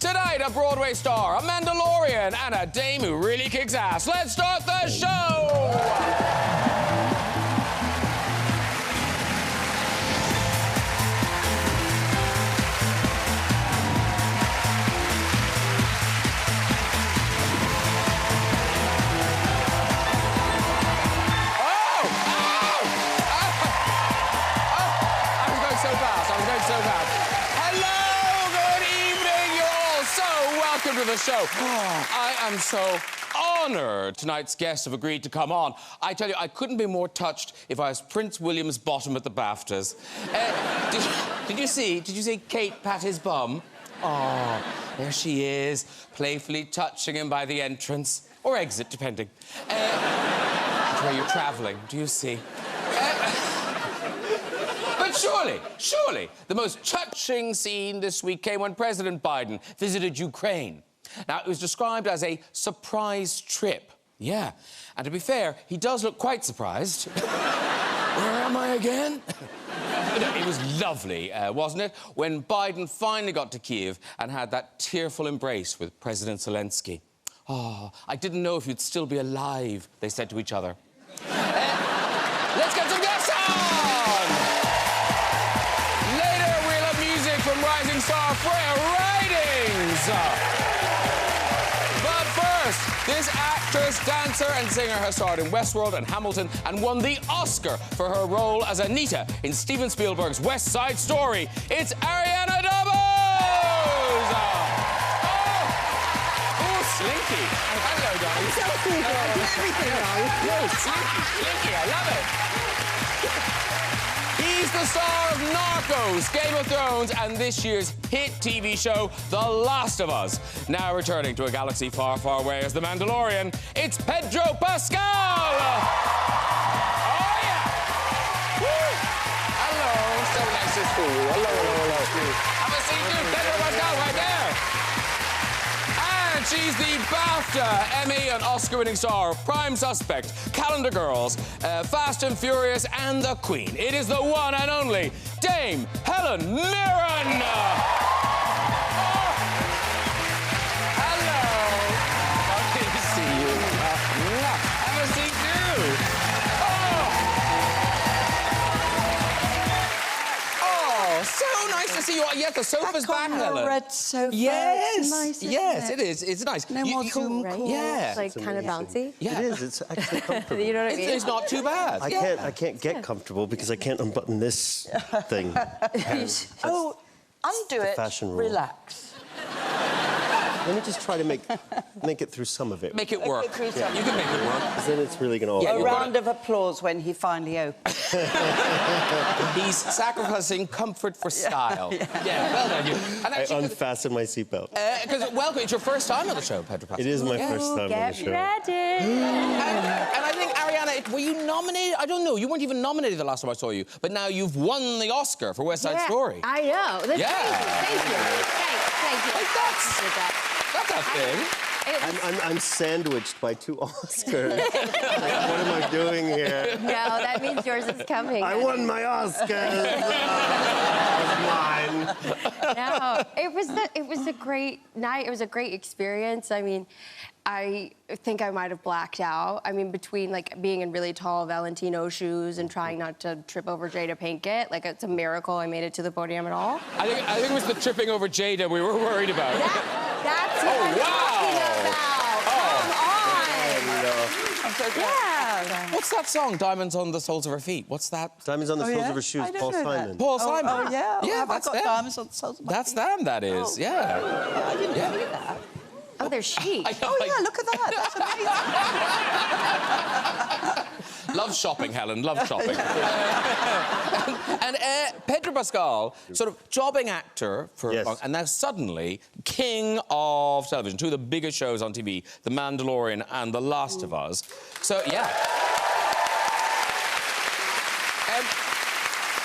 Tonight, a Broadway star, a Mandalorian, and a dame who really kicks ass. Let's start the show! Welcome to the show. I am so honoured tonight's guests have agreed to come on. I tell you, I couldn't be more touched if I was Prince William's bottom at the BAFTAs. Did you see Kate pat his bum? Oh, there she is, playfully touching him by the entrance. Or exit, depending. Which way you're travelling, do you see? But surely, the most touching scene this week came when President Biden visited Ukraine. Now, it was described as a surprise trip. Yeah, and to be fair, he does look quite surprised. Where am I again? It was lovely, wasn't it, when Biden finally got to Kyiv and had that tearful embrace with President Zelensky. Oh, I didn't know if you'd still be alive, they said to each other. Let's get some guests on! From rising star Freya Ridings. But first, this actress, dancer and singer has starred in Westworld and Hamilton and won the Oscar for her role as Anita in Steven Spielberg's West Side Story. It's Ariana DeBose! Oh, Slinky. Hello, darling. So cool, I do everything wrong. No, Slinky, I love it. He's the star of Narcos, Game of Thrones, and this year's hit TV show, The Last of Us. Now returning to a galaxy far, far away as the Mandalorian, it's Pedro Pascal! Oh, yeah! Woo! Hello, so nice to see you. Hello. Have a seat, dude. Pedro Pascal right there. And she's the BAFTA, Emmy, and Oscar-winning star of Prime Suspect, Calendar Girls, Fast and Furious, and The Queen. It is the one and only Dame Helen Mirren. Hello. Lovely to see you. Have a seat, too. Oh, so nice to see you. Yes, the sofa's back, Helen. Red sofa. Yes, it's nice, yes, it? it is. It's nice. No more Zoom calls. Yeah, It's like kind of bouncy. yeah. It is. It's actually comfortable. You know what I mean? It's not too bad. I can't get comfortable because I can't unbutton this thing. Oh, undo it. fashion rule. Relax. Let me just try to make it through some of it. Make it work. it through Yeah, some. you can make it work. Because then it's really going to... Yeah, A you've got round of applause when he finally opens. He's sacrificing comfort for style. Yeah, well done, you. And I actually, unfastened my seatbelt. because welcome, it's your first time on the show, Pedro Pascal. It is my first time on the Get show. ready. And I think, Ariana, were you nominated? I don't know. You weren't even nominated the last time I saw you, but now you've won the Oscar for West Side Story. I know. That's Yeah. Thank you. Thank you. That's a thing. I'm sandwiched by two Oscars. Like, what am I doing here? No, that means yours is coming. I won my Oscars. Mine. No, it was a great night. It was a great experience. I mean, I think I might have blacked out. I mean, between like being in really tall Valentino shoes and trying not to trip over Jada Pinkett, like it's a miracle I made it to the podium at all. I think it was the tripping over Jada we were worried about. That's what I'm talking about. I'm so glad. Come on. Yeah. What's that song, Diamonds on the Soles of Her Feet? What's that? Diamonds on the soles yeah? of her shoes, I don't Paul know that. Simon. Paul Simon. Oh, yeah? Yeah, Have that's I got them. diamonds on the soles of my That's feet? them, that is. Yeah. I didn't know that. Oh, they're chic. Oh, yeah, look at that. That's amazing. Love shopping, Helen. Love shopping. and Pedro Pascal, sort of jobbing actor for Yes. and now suddenly king of television. Two of the biggest shows on TV, The Mandalorian and The Last of Us. So, yeah.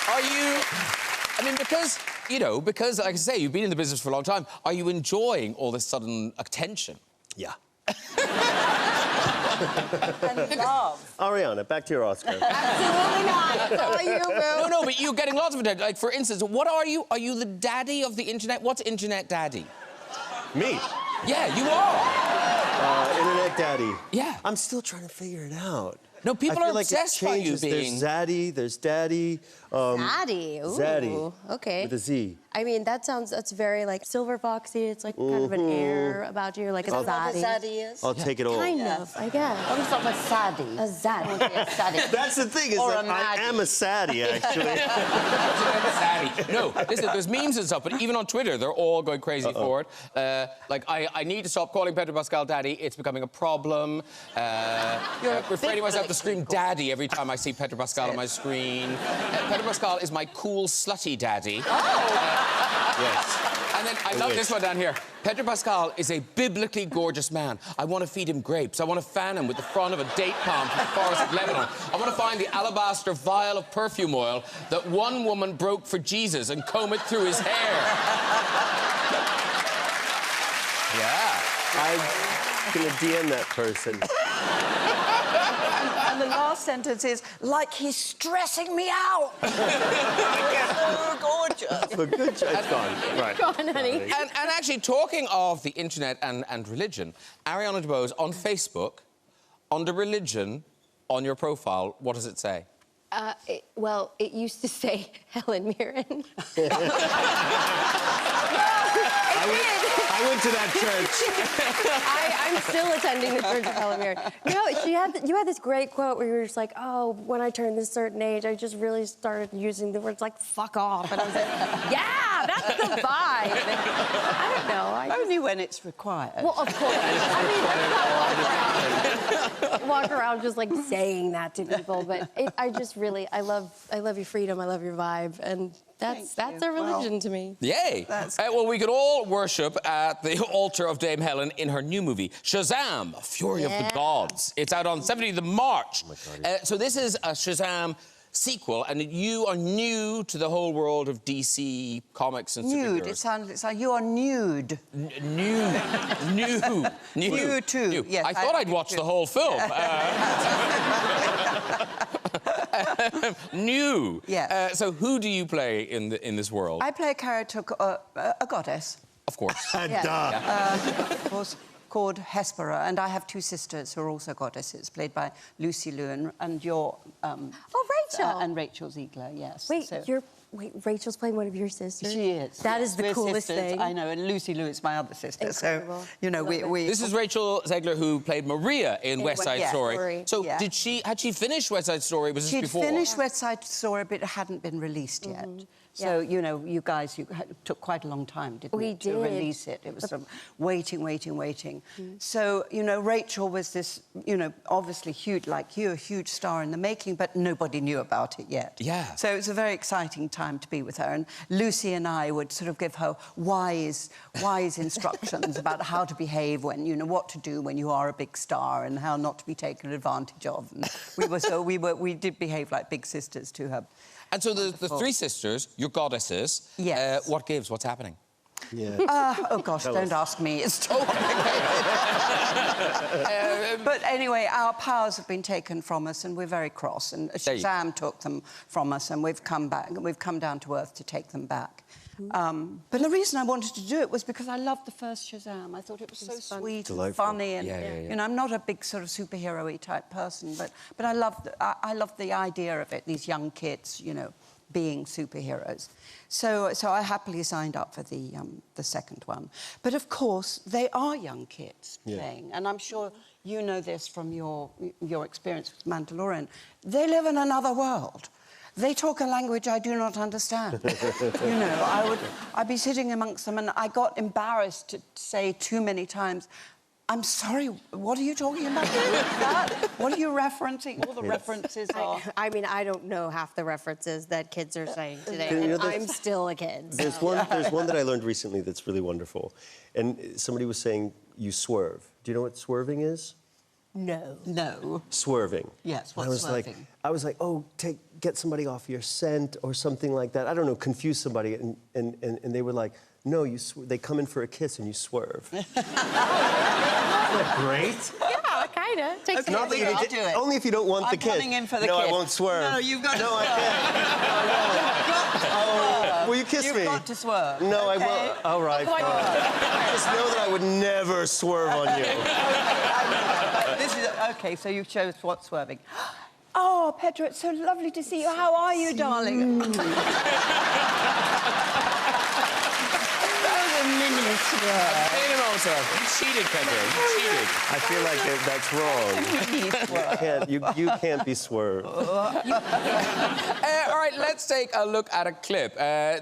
Are you... I mean, because, like I say, you've been in the business for a long time, are you enjoying all this sudden attention? Yeah. And love. Ariana, back to your Oscar. Absolutely not. That's all you, boo. No, but you're getting lots of attention. Like, for instance, what are you? Are you the daddy of the internet? What's internet daddy? Me. Yeah, you are. Internet daddy. Yeah. I'm still trying to figure it out. No, people I feel are like it obsessed by you changes. being... There's Zaddy, there's Daddy. Zaddy. Ooh. Zaddy. Okay. With a Z. I mean, that's very like silver foxy. It's like kind of an air about you, like a What a zaddy. zaddy is? I'll take it all. Kind of, I guess. I'm sort of a saddie. A zaddy. A saddie. That's the thing, is Or that a I Maddie. am a saddie, actually. Zaddy. No, listen, there's memes and stuff, but even on Twitter, they're all going crazy for it. Like, I need to stop calling Pedro Pascal daddy. It's becoming a problem. Refraining myself to scream daddy every time I see Pedro Pascal on my screen. Pedro Pascal is my cool, slutty daddy. Yes. And then I love this one down here. Pedro Pascal is a biblically gorgeous man. I want to feed him grapes. I want to fan him with the frond of a date palm from the forest of Lebanon. I want to find the alabaster vial of perfume oil that one woman broke for Jesus and comb it through his hair. Yeah. I'm gonna DM that person. And the last sentence is, like he's stressing me out. So gorgeous. But good job. It's gone. Right. Go on, honey. And actually, talking of the internet and religion, Ariana DeBose on Facebook, under religion, on your profile, what does it say? Well, it used to say Helen Mirren. I went to that church. I'm still attending the Church of Helen Mirren. No, you had this great quote where you were just like, oh, when I turned this certain age, I just really started using the words like fuck off. And I was like, yeah, that's the vibe. I don't know. Only when it's required. Well, of course. I mean, walk around just like saying that to people, but I love your freedom, I love your vibe, and that's a religion to me. Yay! Well, we could all worship at the altar of Dame Helen in her new movie, Shazam! Fury of the Gods. It's out on 17th of March. Oh my God. So this is a Shazam sequel, and you are new to the whole world of DC comics and superheroes. Nude. It sounds like you are nude. New too. New. Yes, I thought I'd watched the whole film. New. Yes. So who do you play in this world? I play a character, a goddess, Of course. of course, called Hespera, and I have two sisters who are also goddesses, played by Lucy Liu and your... Rachel. And Rachel Ziegler, yes. Wait, Rachel's playing one of your sisters? She is. That is the We're coolest sisters, thing. I know, and Lucy Liu is my other sister. Incredible. So, you know, we... This is Rachel Zegler, who played Maria in West Side Story. So Yeah. had she finished West Side Story? Was this She'd before? finished West Side Story, but it hadn't been released yet. So, you know, you guys, took quite a long time, didn't We it, to did. release it? It was sort of waiting. So, you know, Rachel was this, you know, obviously huge, like you, a huge star in the making, but nobody knew about it yet. Yeah. So it was a very exciting time to be with her. And Lucy and I would sort of give her wise instructions about how to behave when, you know, what to do when you are a big star and how not to be taken advantage of. And we did behave like big sisters to her. And so the three sisters, your goddesses. Yes. What gives? What's happening? Yeah. Oh, gosh, don't ask me. It's too complicated. But anyway, our powers have been taken from us, and we're very cross. And Shazam took them from us, and we've come back. We've come down to Earth to take them back. But the reason I wanted to do it was because I loved the first Shazam. I thought it was so sweet and funny, and you know, I'm not a big sort of superhero-y type person, but I loved the idea of it. These young kids, you know, being superheroes. So I happily signed up for the second one. But of course, they are young kids playing, and I'm sure you know this from your experience with Mandalorian. They live in another world. They talk a language I do not understand. You know, I'd be sitting amongst them, and I got embarrassed to say too many times, I'm sorry, what are you talking about? What are you referencing? All the references are... I mean, I don't know half the references that kids are saying today. I'm still a kid. So. There's one that I learned recently that's really wonderful. And somebody was saying, you swerve. Do you know what swerving is? No. Swerving. Yes, what's swerving? I was like, oh, get somebody off your scent or something like that. I don't know, confuse somebody. And they were like, no, they come in for a kiss and you swerve. Isn't that great? Yeah, kind of. Takes Okay, a well, I'll do it. Only if you don't want the kiss. I'm coming in for the no, kiss. I won't swerve. No, you've got to No, swerve. I can't. Well, you kiss me. You've got to swerve. No, I okay? won't. All right. Come on. Just know that I would never swerve on you. This is okay. So you chose what swerving? Oh, Pedro, it's so lovely to see you. How are you, darling? That was a mini swerve. Minimum swerve. You cheated, Pedro. You cheated. I feel like that's wrong. You can't be swerved. All right, let's take a look at a clip.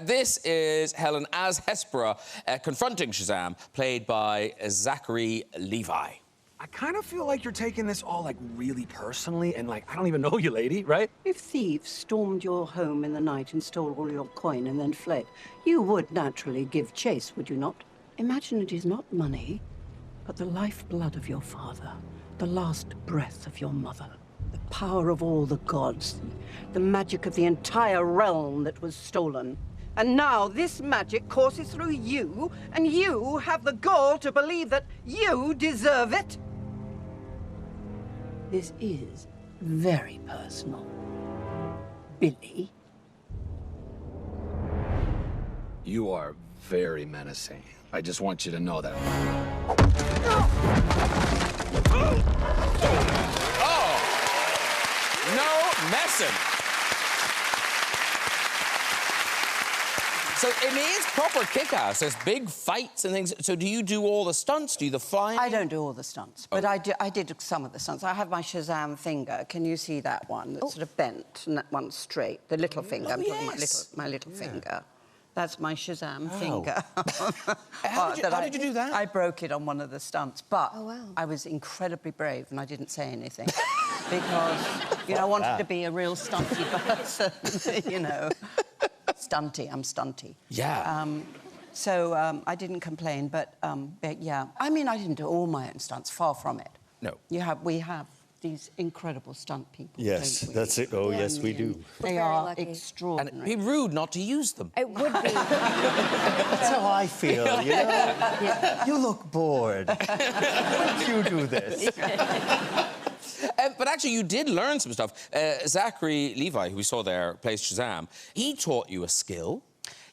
This is Helen as Hespera confronting Shazam, played by Zachary Levi. I kind of feel like you're taking this all, like, really personally, and, like, I don't even know you, lady, right? If thieves stormed your home in the night and stole all your coin and then fled, you would naturally give chase, would you not? Imagine it is not money, but the lifeblood of your father, the last breath of your mother, the power of all the gods, the magic of the entire realm that was stolen. And now this magic courses through you, and you have the gall to believe that you deserve it? This is very personal. Billy? You are very menacing. I just want you to know that. Oh! No messing. So it is proper kick-ass. There's big fights and things. So do you do all the stunts? Do you the flying? I don't do all the stunts, but I did some of the stunts. I have my Shazam finger. Can you see that one? That's sort of bent and that one's straight. The little finger. I'm talking about my little finger. That's my Shazam finger. How did you do that? I broke it on one of the stunts, but Oh, wow. I was incredibly brave and I didn't say anything because, you know, I wanted to be a real stunty person, you know. Stunty, I'm stunty. Yeah. I didn't complain, but yeah. I mean, I didn't do all my own stunts, far from it. No. We have these incredible stunt people, Yes, don't we? that's it. Oh, yes, we do. They Very are lucky. And extraordinary. it'd be rude not to use them. It would be. That's how I feel, you know? You look bored. Why don't you do this? But actually, you did learn some stuff. Zachary Levi, who we saw there, plays Shazam. He taught you a skill.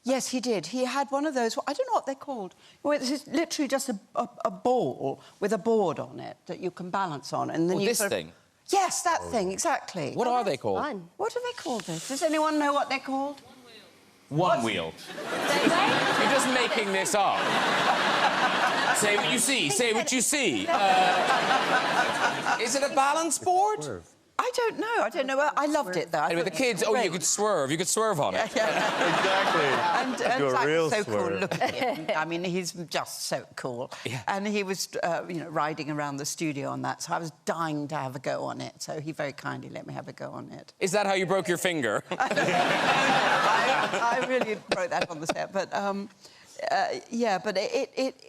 Yes, he did. He had one of those, I don't know what they're called. Well, it's literally just a ball with a board on it that you can balance on. And then Oh, you this sort of- thing? Yes, that thing, exactly. What are they called? Fun. What do they call this? Does anyone know what they're called? One wheel. You're just making this up. Say what you see. Say what you see. Is it a balance board? I don't know. I don't know. I loved it, though. I Anyway, the thought it was kids, oh, you great. could swerve. You could swerve on it. Exactly. And Do a Zach real was so cool. swerve. Look at him. I mean, he's just so cool. Yeah. And he was, you know, riding around the studio on that, so I was dying to have a go on it. So he very kindly let me have a go on it. Is that how you broke your finger? I really broke that on the set, but yeah. But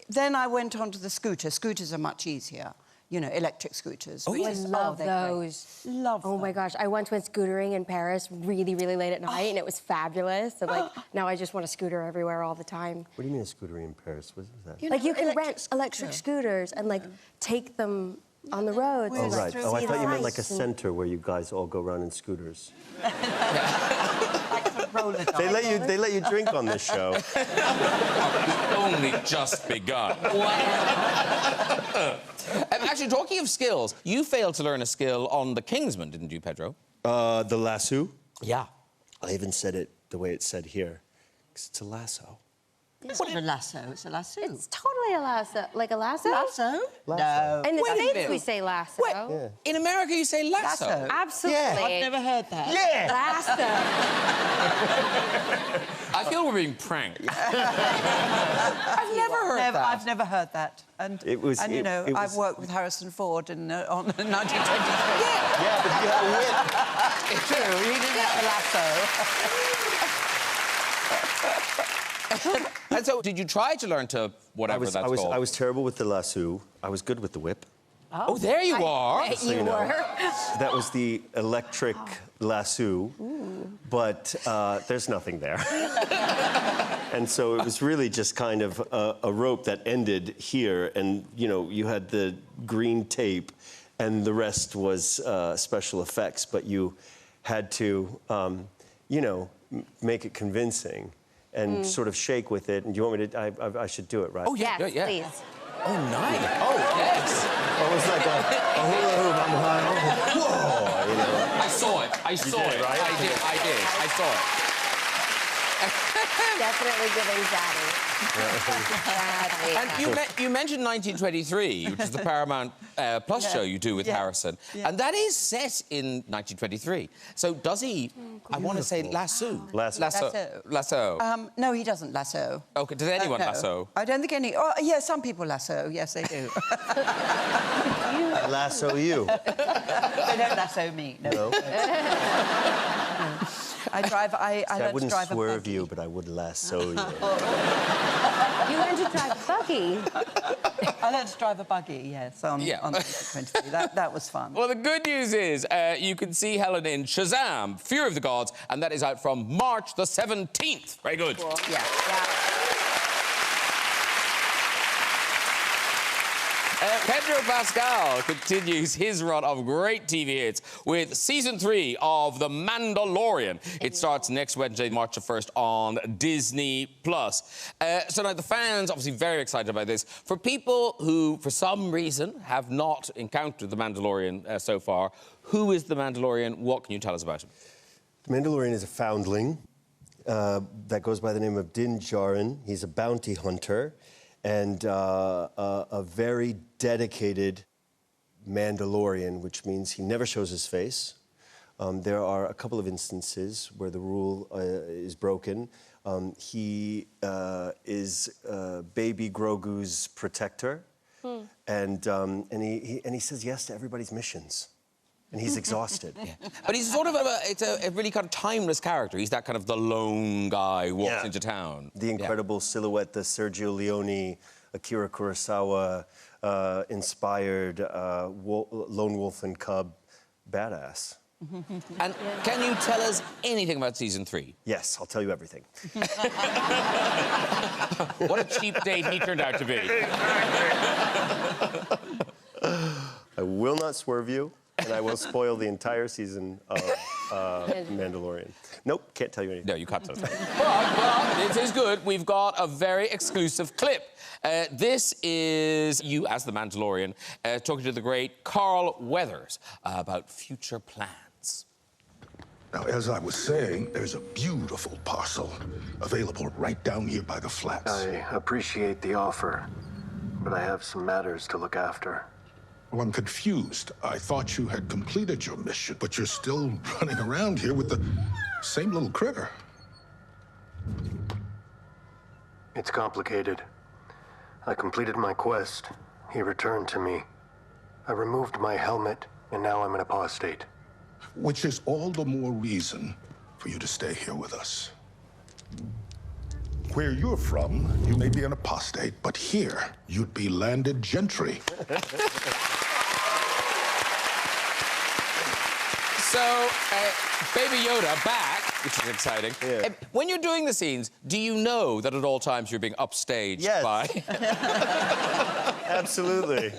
then I went on to the scooter. Scooters are much easier. You know, electric scooters. Oh, I yes. love they're great. those. Love Oh, my them. gosh. I once went scootering in Paris really, really late at night, and it was fabulous. So, like, now I just want a scooter everywhere all the time. What do you mean a scooter in Paris? What is that? You Like, know, you can rent electric scooters and, like, take them on the road. Oh, to, Oh, like, right. Oh, I see thought the you meant like a lights and- center where you guys all go around in scooters. roller They let you drink on this show. Only just begun. Actually, talking of skills, you failed to learn a skill on the Kingsman, didn't you, Pedro? The lasso. Yeah. I even said it the way it's said here. 'Cause it's a lasso. It's not a lasso. It's a lasso. It's totally a lasso. Like a lasso? lasso? Lasso. No. In the Wait a States, minute. we say lasso. Wait, in America, you say lasso. Lasso. Absolutely. I've never heard that. Yeah. Lasso. I feel we're being pranked. I've never heard that. I've never heard that. And It was- and you it- know, it I've was- worked with Harrison Ford on 1923. Yeah, but you have a whip. It's true. He didn't have a lasso. And so, did you try to learn to whatever that's called? I was terrible with the lasso. I was good with the whip. Oh, there you are. Bet you were. That was the electric lasso, but there's nothing there. And so it was really just kind of a rope that ended here, and you know, you had the green tape, and the rest was special effects, but you had to, you know, make it convincing. and sort of shake with it. And do you want me to? I should do it, right? Oh, yeah, Yes, yeah. please. Oh, nice. Oh, yes. Oh, it's like a hula hoop. I'm high. Whoa! You know. I saw it. I saw did, it. right? I did. I saw it. Definitely giving daddy. And you mentioned 1923, which is the Paramount Plus show you do with Harrison. Yeah. And that is set in 1923. So does he, I want to say lasso? Lasso. No, he doesn't lasso. Okay, does anyone No. lasso? I don't think any... Oh, yeah, some people lasso. Yes, they do. Lasso you. They don't lasso me, no. No. I drive... I I learned to wouldn't drive a swerve buggy. you, but I would lasso you. You learned to drive a buggy. I learned to drive a buggy, yes, on 23. That was fun. Well, the good news is you can see Helen in Shazam! Fear of the Gods, and that is out from March the 17th. Very good. Cool. Yeah. Pedro Pascal continues his run of great TV hits with season 3 of The Mandalorian. It starts next Wednesday, March the 1st on Disney+. So now the fans obviously very excited about this. For people who, for some reason, have not encountered The Mandalorian so far, who is The Mandalorian? What can you tell us about him? The Mandalorian is a foundling that goes by the name of Din Djarin. He's a bounty hunter and a very dedicated Mandalorian, which means he never shows his face. There are a couple of instances where the rule is broken. He is baby Grogu's protector, and he says yes to everybody's missions. And he's exhausted. But he's sort of a really kind of timeless character. He's that kind of the lone guy who walks into town. The incredible silhouette, the Sergio Leone, Akira Kurosawa inspired lone wolf and cub badass. And can you tell us anything about season 3? Yes, I'll tell you everything. What a cheap date he turned out to be. I will not swerve you, and I will spoil the entire season of Mandalorian. Nope, can't tell you anything. No, you can't tell us. But it is good. We've got a very exclusive clip. This is you, as the Mandalorian, talking to the great Carl Weathers about future plans. Now, as I was saying, there's a beautiful parcel available right down here by the flats. I appreciate the offer, but I have some matters to look after. Well, I'm confused. I thought you had completed your mission, but you're still running around here with the same little critter. It's complicated. I completed my quest. He returned to me. I removed my helmet, and now I'm an apostate. Which is all the more reason for you to stay here with us. Where you're from, you may be an apostate, but here, you'd be landed gentry. So, Baby Yoda back, which is exciting. Yeah. When you're doing the scenes, do you know that at all times you're being upstaged by... Absolutely.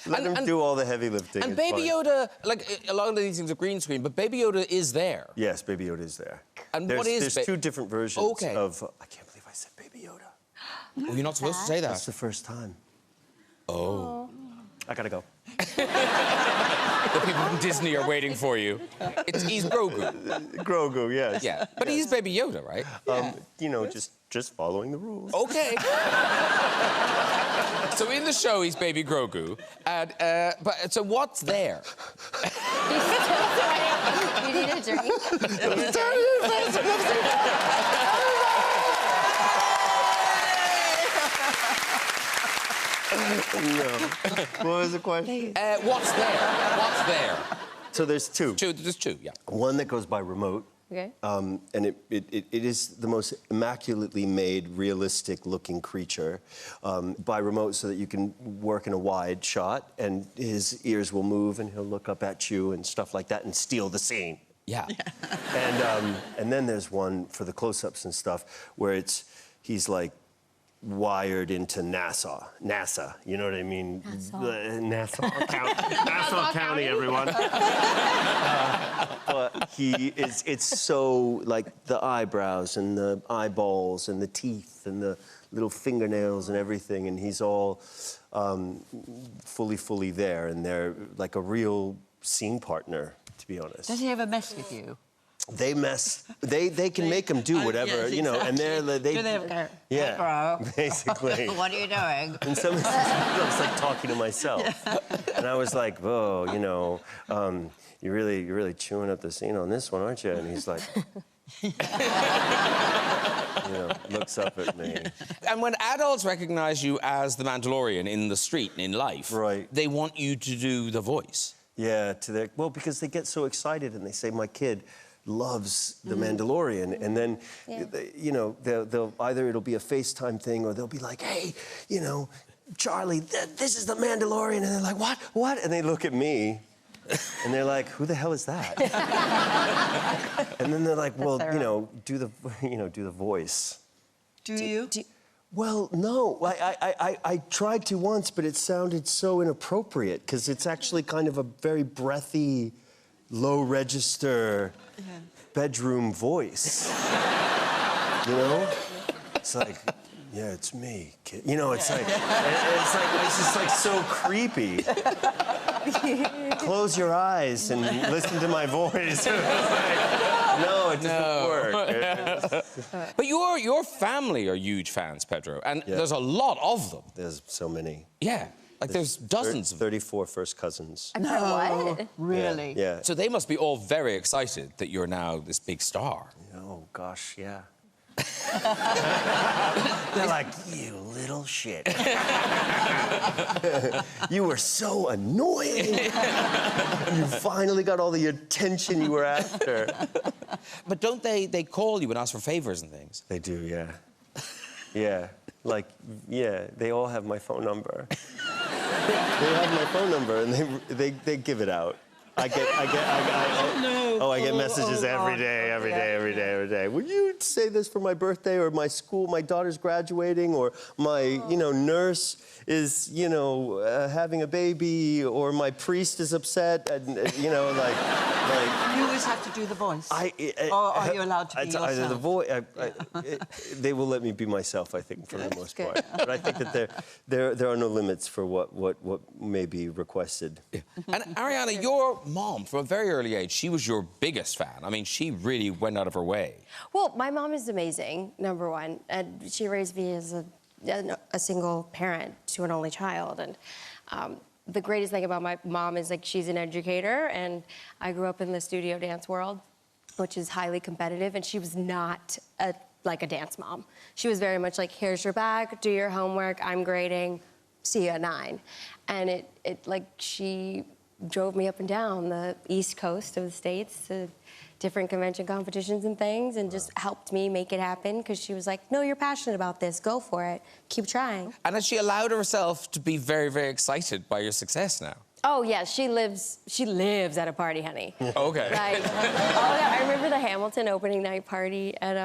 Let him do all the heavy lifting. And it's Baby fine. Yoda, like, a lot of these things are green screen, but Baby Yoda is there. Yes, Baby Yoda is there. And what is There's two different versions of... I can't believe I said Baby Yoda. Well, you're not supposed to say that. That's the first time. Oh. I gotta go. The people from Disney are waiting for you. He's Grogu. Grogu, yes. Yeah, but he's Baby Yoda, right? You know, just following the rules. Okay. So in the show, he's Baby Grogu, and but so what's there? He's still sweating. You need a drink? You need a drink? No. What was the question? What's there? What's there? So there's two. There's two, yeah. One that goes by remote. Okay. And it is the most immaculately made, realistic-looking creature by remote, so that you can work in a wide shot, and his ears will move, and he'll look up at you and stuff like that, and steal the scene. Yeah. And then there's one for the close-ups and stuff where he's like wired into NASA, you know what I mean? Nassau County, everyone. But it's so, like, the eyebrows and the eyeballs and the teeth and the little fingernails and everything, and he's all fully there, and they're like a real scene partner, to be honest. Does he ever mess with you? They mess. They can make them do whatever, yes, you know, and exactly. they. Do they ever go, Yeah, "Hey, bro, basically. what are you doing?" And some of I was like talking to myself, and I was like, "Whoa, you know, you're really chewing up the scene on this one, aren't you?" And he's like, you know, looks up at me. And when adults recognize you as the Mandalorian in the street and in life, right, they want you to do the voice. Yeah, because they get so excited and they say, "My kid loves the Mandalorian," and then, you know, they'll either it'll be a FaceTime thing or they'll be like, "Hey, you know, Charlie, this is the Mandalorian," and they're like, "What?" And they look at me, and they're like, "Who the hell is that?" And then they're like, "Well, you know, do the voice." Do you? Well, no. I tried to once, but it sounded so inappropriate because it's actually kind of a very breathy, low-register bedroom voice. You know? It's like, "Yeah, it's me, kid." You know, it's like, it's just like so creepy. Close your eyes and listen to my voice. No, it doesn't work. But your family are huge fans, Pedro, and there's a lot of them. There's so many. Yeah, like there's dozens of them. 34 first cousins. No, what? Really? Yeah. So they must be all very excited that you're now this big star. Oh, gosh, yeah. They're like, "You little shit. You were so annoying. You finally got all the attention you were after." But don't they call you and ask for favors and things? They do, yeah. Yeah. Like, yeah, they all have my phone number. They have my phone number, and they give it out. I get messages every day. "Would you say this for my birthday, or my school, my daughter's graduating, or my, you know, nurse is, you know, having a baby, or my priest is upset," and you know, like. You always have to do the voice. Or are you allowed to be yourself? Either the voice. They will let me be myself, I think, for the most part. But I think that there are no limits for what may be requested. Yeah. And Ariana, your mom, from a very early age, she was your biggest fan. I mean, she really went out of her way. Well, my mom is amazing, number one, and she raised me as a single parent to an only child, and the greatest thing about my mom is, like, she's an educator, and I grew up in the studio dance world, which is highly competitive, and she was not like a dance mom. She was very much like, "Here's your bag, do your homework, I'm grading, see you at 9. And she drove me up and down the East Coast of the States to different convention competitions and things, and just helped me make it happen, because she was like, "No, you're passionate about this, go for it, keep trying." And has she allowed herself to be very, very excited by your success now? Oh, yeah, she lives at a party, honey. Okay. Like, oh, yeah, I remember the Hamilton opening night party at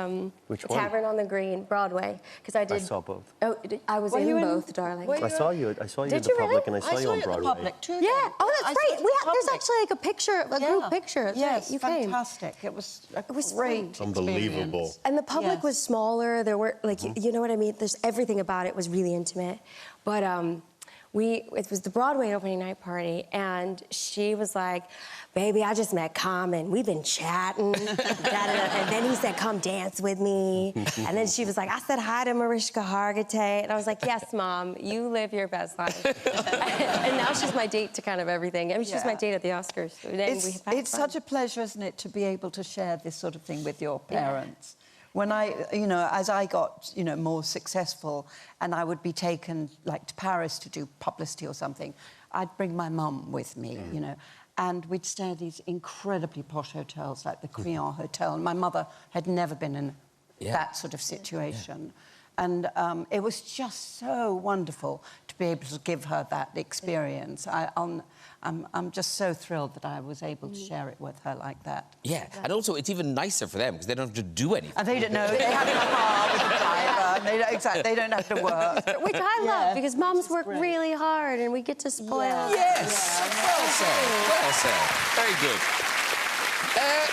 Which one? Tavern on the Green, Broadway, because I did. I saw both. Oh, I was in both, darling. I saw you at the Did you Public, really? and I saw you on Broadway. Public too. Yeah. Oh, that's right. There's actually like a picture, a Yeah. group picture. That's Yes, right. You came. fantastic. It was was great. Unbelievable. experience. And the public Yes. was smaller. There were, like, you know what I mean? There's everything about it was really intimate. But it was the Broadway opening night party, and she was like, "Baby, I just met Common. We've been chatting." And then he said, "Come dance with me." And then she was like, "I said hi to Mariska Hargitay." And I was like, "Yes, Mom, you live your best life." And now she's my date to kind of everything. I mean, she's my date at the Oscars. It's such a pleasure, isn't it, to be able to share this sort of thing with your parents. When as I got, more successful, and I would be taken, like, to Paris to do publicity or something, I'd bring my mum with me, and we'd stay at these incredibly posh hotels, like the Crillon Hotel, and my mother had never been in that sort of situation. And it was just so wonderful to be able to give her that experience. I'm just so thrilled that I was able to share it with her like that. Yeah, and also it's even nicer for them because they don't have to do anything. And they don't know, they have a car with a driver, and they don't have to work. Which I love, because mums work really hard and we get to spoil. Yes! Well said, well said. Very good.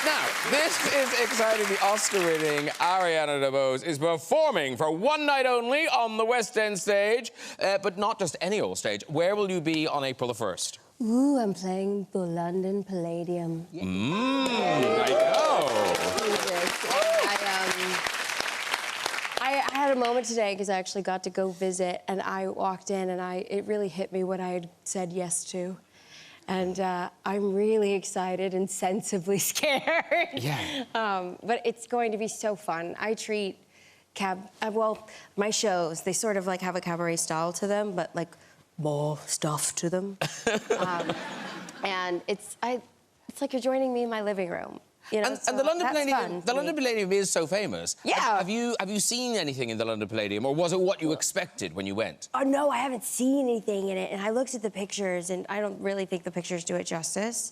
Now, this is exciting. The Oscar-winning Ariana DeBose is performing for one night only on the West End stage, but not just any old stage. Where will you be on April the 1st? Ooh, I'm playing the London Palladium. I know. I had a moment today because I actually got to go visit, and I walked in, and it really hit me what I had said yes to. And I'm really excited and sensibly scared. Yeah. But it's going to be so fun. I treat my shows, they sort of like have a cabaret style to them, but like more stuff to them. And it's like you're joining me in my living room. You know, and the London Palladium is so famous. Yeah. Have you seen anything in the London Palladium, or was it what you expected when you went? Oh, no, I haven't seen anything in it. And I looked at the pictures, and I don't really think the pictures do it justice.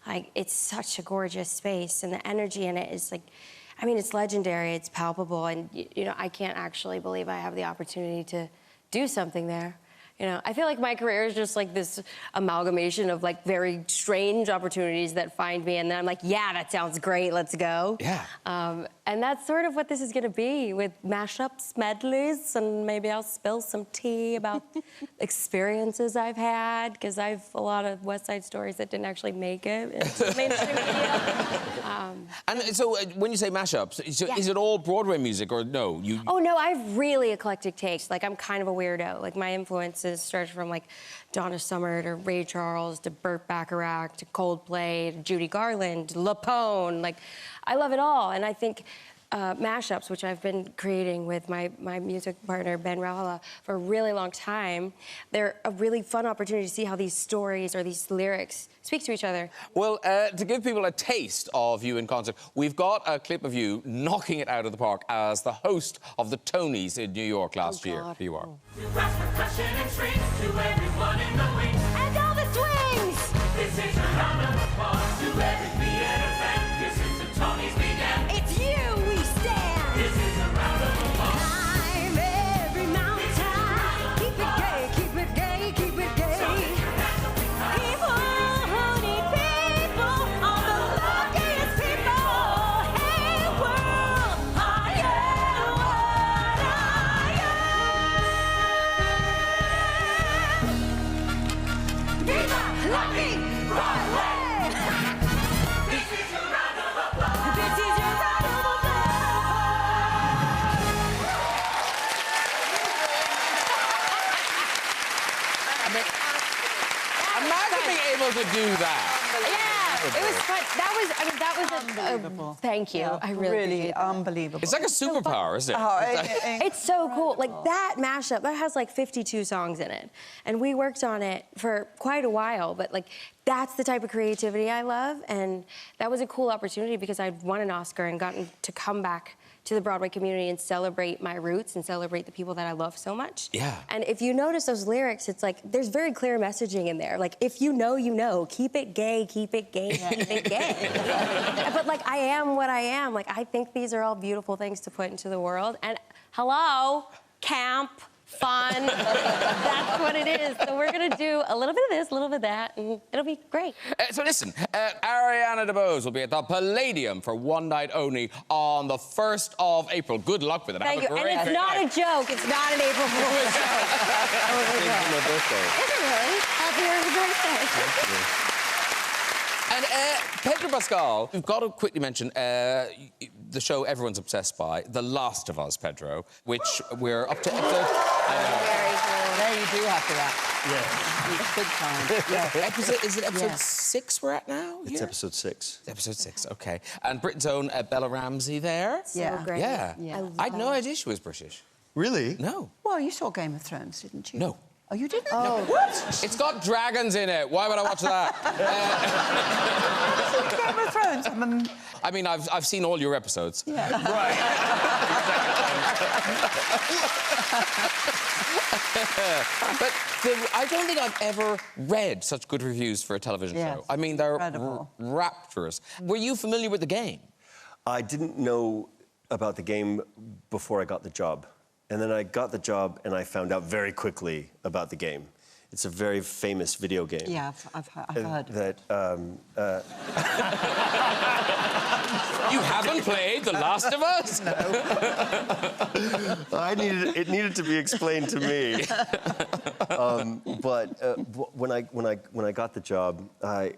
Like, it's such a gorgeous space, and the energy in it is like, I mean, it's legendary, it's palpable, and, you know, I can't actually believe I have the opportunity to do something there. You know, I feel like my career is just like this amalgamation of like very strange opportunities that find me, and then I'm like, yeah, that sounds great, let's go. Yeah. And that's sort of what this is gonna be, with mashups, medleys, and maybe I'll spill some tea about experiences I've had, because I've a lot of West Side Stories that didn't actually make it into mainstream media. And so when you say mashups, is it all Broadway music, or no? Oh, no, I have really eclectic tastes. Like, I'm kind of a weirdo. Like, my influences stretch from, like, Donna Summer to Ray Charles to Burt Bacharach to Coldplay to Judy Garland to Lapone. Like, I love it all. And I think mashups, which I've been creating with my music partner, Ben Rala, for a really long time, they're a really fun opportunity to see how these stories or these lyrics speak to each other. Well, to give people a taste of you in concert, we've got a clip of you knocking it out of the park as the host of the Tonys in New York last year. Here you are. And all the swings! This is a round of applause to every theater fan. This is the Tonys began. It's you we stand! This is a round of applause. Climb every mountain. Keep it gay, keep it gay, keep it gay. People who need people are the luckiest people. Hey, world, are you what I am? Viva la vie, Broadway! This is a round of applause. This is your round of Imagine being able to do that. Yeah, it was fun. That was Unbelievable. Thank you. I really Really appreciate that. unbelievable. It's like a superpower, isn't it? It's so cool. Like, that mashup, that has like 52 songs in it. And we worked on it for quite a while, but like, that's the type of creativity I love. And that was a cool opportunity because I'd won an Oscar and gotten to come back to the Broadway community and celebrate my roots and celebrate the people that I love so much. Yeah. And if you notice those lyrics, it's like, there's very clear messaging in there. Like, if you know, you know. Keep it gay, keep it gay, keep it gay. But like, I am what I am. Like, I think these are all beautiful things to put into the world. And hello, camp, fun, that's what it is. So we're gonna do a little bit of this, a little bit of that, and it'll be great. So listen, Ariana DeBose will be at the Palladium for one night only on the 1st of April. Good luck with it. Thank you. Have a And it's great not night. a joke. It's not an April Fool's joke. It's my birthday. Is it really? Happy early birthday. And Pedro Pascal, we've got to quickly mention the show everyone's obsessed by, The Last of Us, Pedro, which we're up to episode... Very cool. There you do have to that. Yeah. Big time. Is it episode 6 we're at now? It's episode 6. Episode 6, OK. And Britain's own Bella Ramsey there. Yeah. So great. Yeah. I I'd no idea she was British. Really? No. Well, you saw Game of Thrones, didn't you? No. Oh, you didn't? Oh. What? It's got dragons in it. Why would I watch that? Game of Thrones. I mean, I've seen all your episodes. Yeah. Right. But I don't think I've ever read such good reviews for a television show. I mean, they're rapturous. Were you familiar with the game? I didn't know about the game before I got the job. And then I got the job and I found out very quickly about the game. It's a very famous video game. Yeah, I've heard. That, You haven't played The Last of Us? No. It needed to be explained to me. But when I got the job, I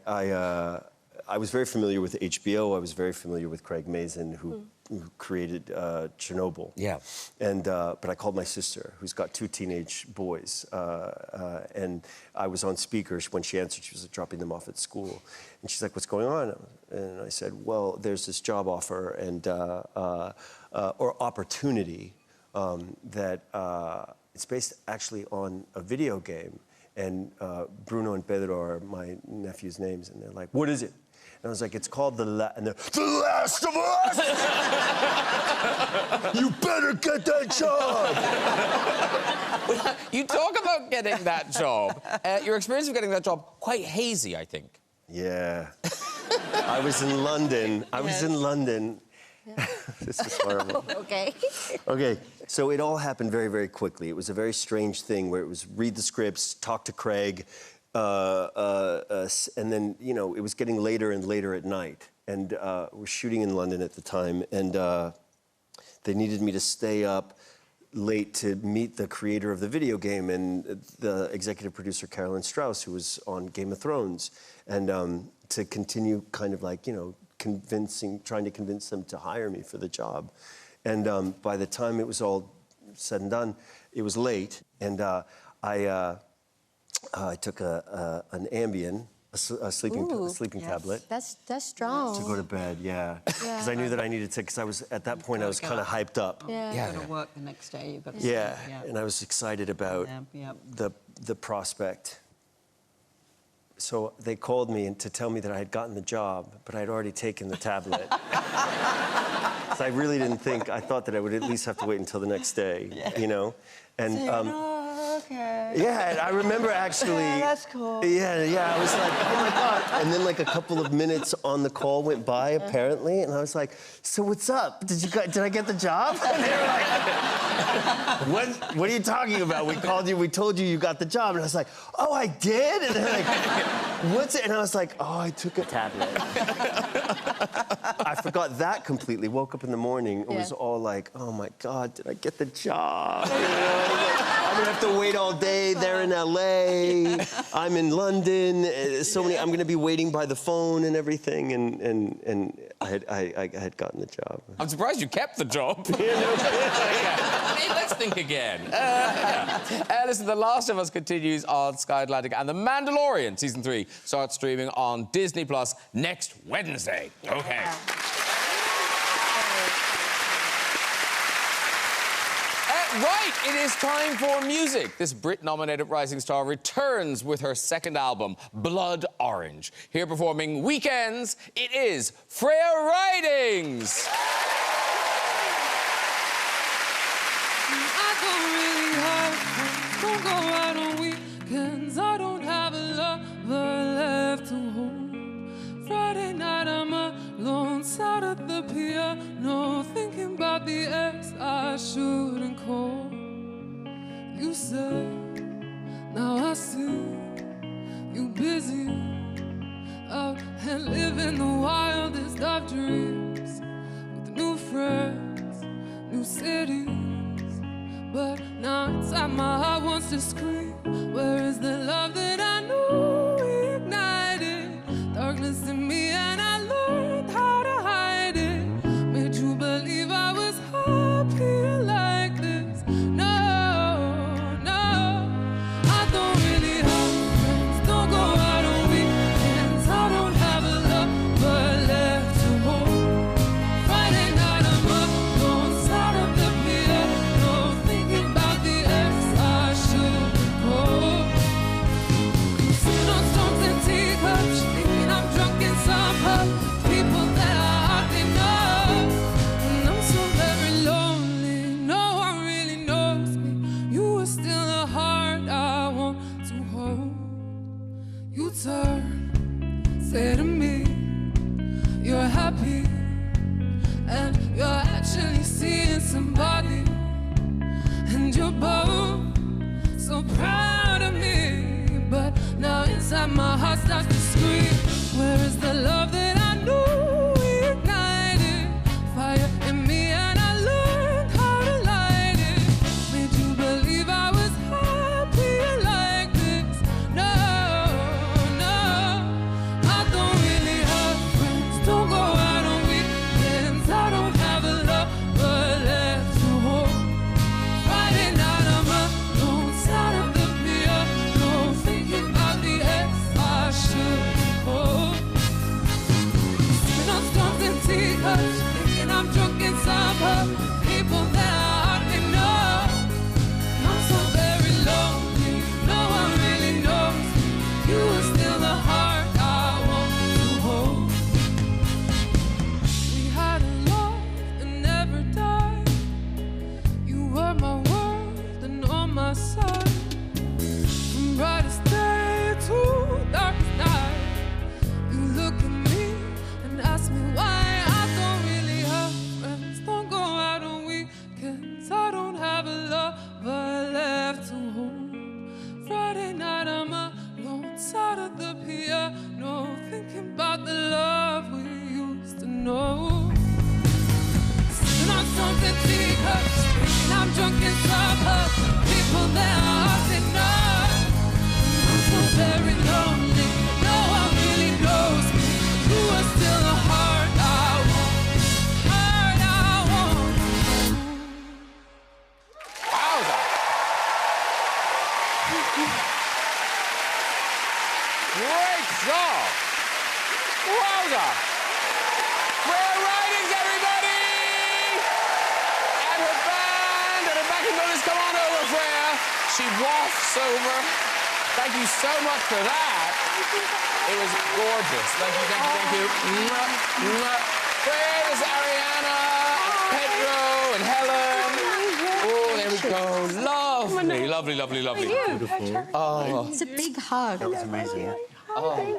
was very familiar with HBO. I was very familiar with Craig Mazin, who created Chernobyl. Yeah. And but I called my sister, who's got 2 teenage boys, and I was on speakers when she answered. She was dropping them off at school, and she's like, "What's going on?" And I said, "Well, there's this job offer and or opportunity that it's based actually on a video game." And Bruno and Pedro are my nephew's names, and they're like, "What is it?" And I was like, "It's called The Last of Us!" You better get that job! You talk about getting that job. Your experience of getting that job, quite hazy, I think. Yeah. I was in London. This is horrible. Okay. Okay, so it all happened very, very quickly. It was a very strange thing where it was read the scripts, talk to Craig, and then, you know, it was getting later and later at night. And we're shooting in London at the time, and they needed me to stay up late to meet the creator of the video game and the executive producer, Carolyn Strauss, who was on Game of Thrones, and to continue kind of like, you know, trying to convince them to hire me for the job. And by the time it was all said and done, it was late, and I took an Ambien, a sleeping tablet. That's strong. To go to bed, yeah. Because I knew that I needed to, because I was, at that point, I was kind of hyped up. Yeah. You've got to work the next day. You've got to Yeah, and I was excited about the prospect. So they called me to tell me that I had gotten the job, but I'd already taken the tablet. So I really didn't think, I thought that I would at least have to wait until the next day, you know? And okay. yeah, and I remember actually. Yeah, that's cool. Yeah, I was like, oh my God. And then like a couple of minutes on the call went by apparently, and I was like, so what's up? Did I get the job? And they were like, what are you talking about? We called you, we told you got the job. And I was like, oh, I did? And they're like, what's it? And I was like, oh, I took a tablet. I forgot that completely. Woke up in the morning, it was all like, oh my God, did I get the job? You know? I'm gonna have to wait all day. They're in LA. I'm in London. I'm gonna be waiting by the phone and everything. And I had gotten the job. I'm surprised you kept the job. Hey, let's think again. Listen, The Last of Us continues on Sky Atlantic, and The Mandalorian Season 3 starts streaming on Disney Plus next Wednesday. Okay. Right, it is time for music. This Brit-nominated rising star returns with her second album, Blood Orange. Here performing Weekends, it is Freya Ridings. I don't really have fun, don't go out on weekends. I don't have a lover left to hold. Friday night I'm alone, sat at the piano, thinking about the ex I shouldn't call. You said, now I see you busy out and living the wildest of dreams with new friends, new cities. But now inside my heart wants to scream, where is the love that I knew ignited darkness in me, and I learned how to hide it. Made you believe I was happy like this. No, I don't really have friends, don't go out on weekends. I don't have a lover left to hold. Friday night I'm alone, sat at the piano, thinking about the ex I should've turn, say to me, you're happy, and you're actually seeing somebody, and you're both so proud of me. But now inside my heart starts to scream, where is the love that I knew we ignited? Fire in me and I learned how to light it. Made you believe I was happy like this. No, no, I don't really have friends. Don't go out on weekends. I don't have a lover left to hold. Friday night I'm alone, side of the piano, thinking about the ex I should hold. Sipping on stones and teacups, thinking I'm drunk in summer. People that I hardly know. I'm so very lonely, no one really knows me. You are still the heart I want to hold. We had a love that never died. You were my world and on my side. From brightest day to darkest night. You look at me and ask me why I don't really have friends. Don't go out on weekends. I don't have a lover left to hold. Friday night I'm alone, side of the piano, thinking about the love we used to know. Sipping on something teacups, thinking I'm drunk in summer. People that I hardly know. I'm so very lonely, no one really knows me. You are still the heart I want, heart I want. Wowza! Great job! Wowza! Rare Writings, everybody! And her band and her backing vocals, come on over, Freya. She wafts over. Thank you so much for that. It was gorgeous. Thank you, thank you, thank you. Mwah, mwah. Freya, this is Ariana, Pedro, and Helen. Oh, there we go. Lovely, lovely, lovely, lovely. Beautiful. Oh. It's a big hug. That was amazing. How are you?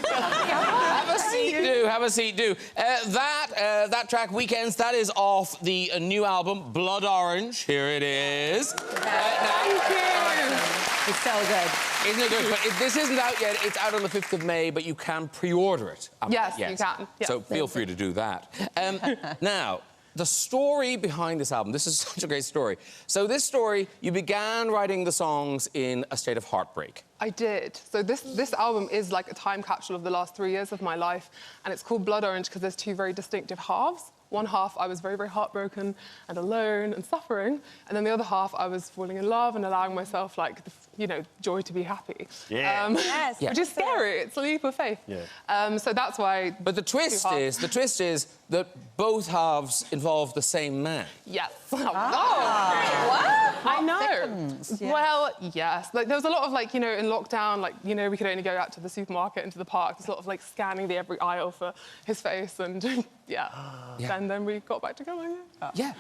Have a seat, do. Have a seat, do. That track, Weekends, that is off the new album, Blood Orange. Here it is. It's so good. Isn't it good? But this isn't out yet. It's out on the 5th of May, but you can pre-order it. Yes, you can. Yeah. So feel free to do that. Now, the story behind this album, this is such a great story. So this story, you began writing the songs in a state of heartbreak. I did. So this album is like a time capsule of the last 3 years of my life, and it's called Blood Orange because there's two very distinctive halves. One half, I was very, very heartbroken and alone and suffering, and then the other half, I was falling in love and allowing myself, like, joy to be happy. Yeah. Yes. Yeah. Which is scary. It's a leap of faith. Yeah. So that's why. But the twist is that both halves involve the same man. Yes. What? I know. Thickens, yeah. Well, yes. Like, there was a lot of, like, in lockdown, like, we could only go out to the supermarket and to the park. There's a lot of, like, scanning every aisle for his face and, yeah. And then we got back together again. Yeah.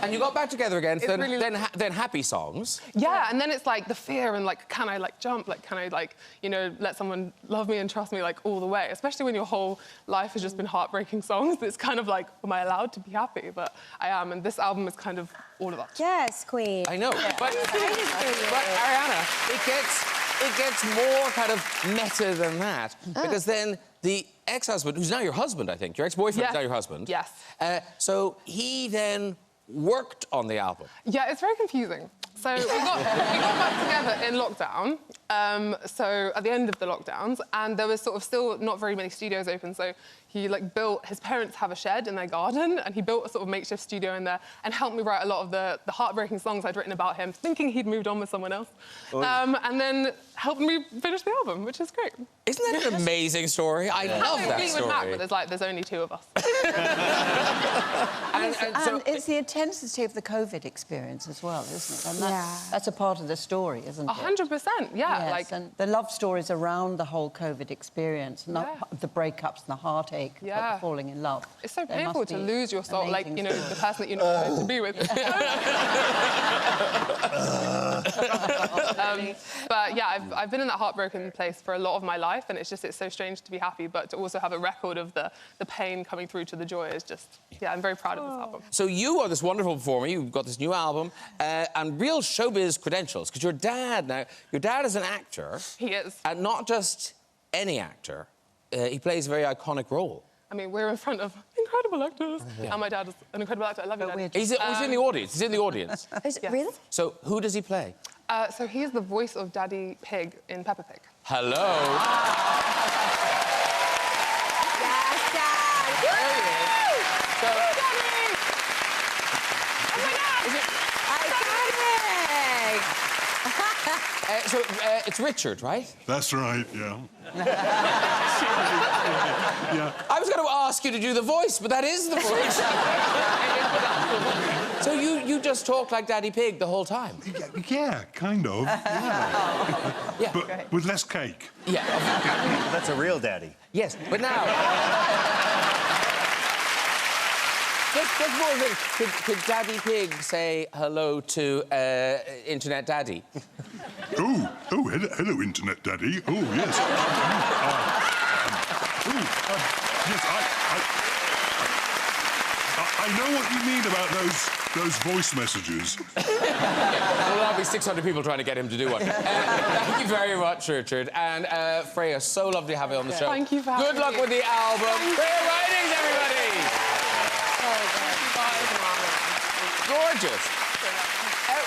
And you got back together again, so really... then happy songs. Yeah, and then it's, like, the fear and, like, can I, like, jump? Like, can I, like, let someone love me and trust me, like, all the way? Especially when your whole life has just been heartbreaking songs. It's kind of like, am I allowed to be happy? But I am, and this album is kind of all of that. Yes, Queen. I know, but Ariana, it gets more kind of meta than that, because then the ex-husband, who's now your husband, I think, your ex-boyfriend is now your husband. Yes. So he then worked on the album. Yeah, it's very confusing. So we got back together in lockdown, so at the end of the lockdowns, and there was sort of still not very many studios open, so he, like, built... His parents have a shed in their garden, and he built a sort of makeshift studio in there and helped me write a lot of the heartbreaking songs I'd written about him, thinking he'd moved on with someone else. And then helped me finish the album, which is great. Isn't that an amazing story? I love that Fleetwood story. Mac, but there's only two of us. And it's the intensity of the COVID experience as well, isn't it? And that's a part of the story, isn't it? 100%, yeah. Yes, Like, and the love stories around the whole COVID experience, not the breakups and the heartache, but the falling in love. It's so They painful must to be lose your soul, like, amazing the person that you're not supposed to be with. But yeah, I've been in that heartbroken place for a lot of my life, and it's so strange to be happy, but to also have a record of the pain coming through to the joy is just, yeah, I'm very proud of this album. So you are this wonderful performer. You've got this new album and real showbiz credentials, because your dad is an actor. He is. And not just any actor. He plays a very iconic role. I mean, we're in front of incredible actors. Yeah. And my dad is an incredible actor. I love you, Dad. He's in the audience. He's in the audience. Is it really? So who does he play? So he's the voice of Daddy Pig in Peppa Pig. Hello. Yes, Dad. There he is. So, so it's Richard, right? That's right, yeah. I was going to ask you to do the voice, but that is the voice. So you just talk like Daddy Pig the whole time? Yeah, kind of. Yeah. But with less cake. Yeah. That's a real daddy. Yes, but now... Just more of it. Could Daddy Pig say hello to Internet Daddy? Oh, hello, Internet Daddy. Oh, yes. Yes, I know what you mean about those voice messages. There'll be 600 people trying to get him to do one. Thank you very much, Richard. And Freya, so lovely to have you on the show. Thank you for having me. Good luck with the album. Freya Ridings, everybody! Gorgeous.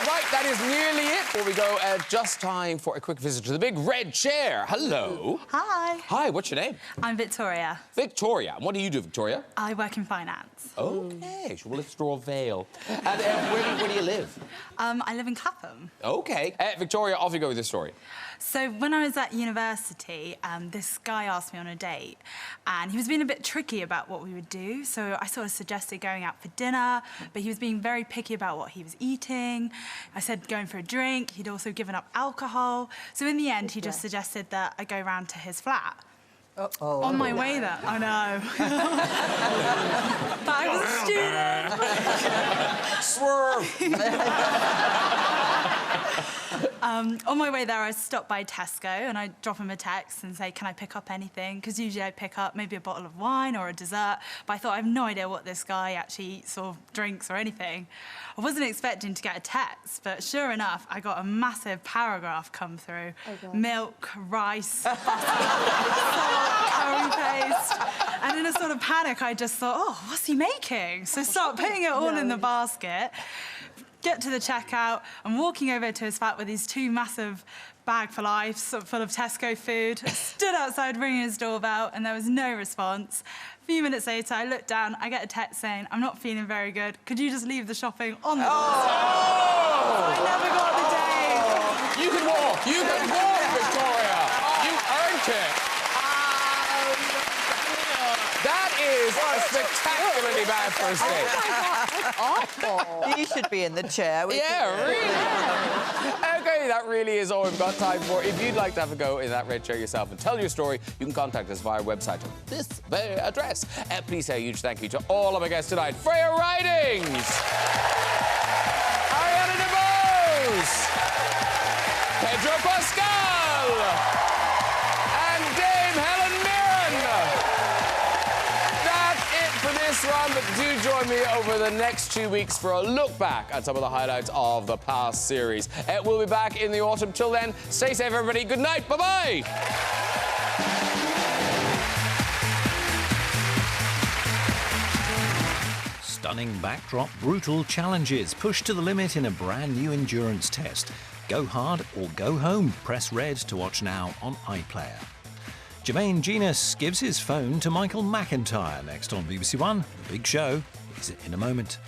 Right, that is nearly it. Before we go, just time for a quick visit to the big red chair. Hello. Hi. Hi, what's your name? I'm Victoria. Victoria. And what do you do, Victoria? I work in finance. OK. Well, let's draw a veil. And where do you live? I live in Clapham. OK. Victoria, off you go with this story. So when I was at university, this guy asked me on a date, and he was being a bit tricky about what we would do. So I sort of suggested going out for dinner, but he was being very picky about what he was eating. I said going for a drink. He'd also given up alcohol. So in the end, he just suggested that I go round to his flat. On my way there, I know. But I was a student. Swerve! On my way there, I stopped by Tesco and I drop him a text and say, can I pick up anything? Because usually I pick up maybe a bottle of wine or a dessert, but I thought I have no idea what this guy actually eats or drinks or anything. I wasn't expecting to get a text, but sure enough, I got a massive paragraph come through. Milk, rice, butter, salt, curry paste. And in a sort of panic, I just thought, oh, what's he making? So start putting it all in the basket. Get to the checkout, I'm walking over to his flat with these two massive bag for life full of Tesco food. Stood outside ringing his doorbell and there was no response. A few minutes later, I look down, I get a text saying, I'm not feeling very good. Could you just leave the shopping on the doorstep? I never got the day. You can walk, Victoria. You earned it. That is a spectacularly bad first date. Awful. You should be in the chair. Yeah, really. OK, that really is all we've got time for. If you'd like to have a go in that red chair yourself and tell your story, you can contact us via our website on this very address. Please say a huge thank you to all of our guests tonight. Freya Ridings, Ariana DeBose, Pedro Pascal, and Dame Helen Mirren. That's it for this one, but do join me over the next 2 weeks for a look back at some of the highlights of the past series. We'll be back in the autumn. Till then, stay safe, everybody. Good night. Bye-bye. Stunning backdrop, brutal challenges, pushed to the limit in a brand new endurance test. Go hard or go home. Press red to watch now on iPlayer. Jermaine Genus gives his phone to Michael McIntyre next on BBC One. The big show is in a moment.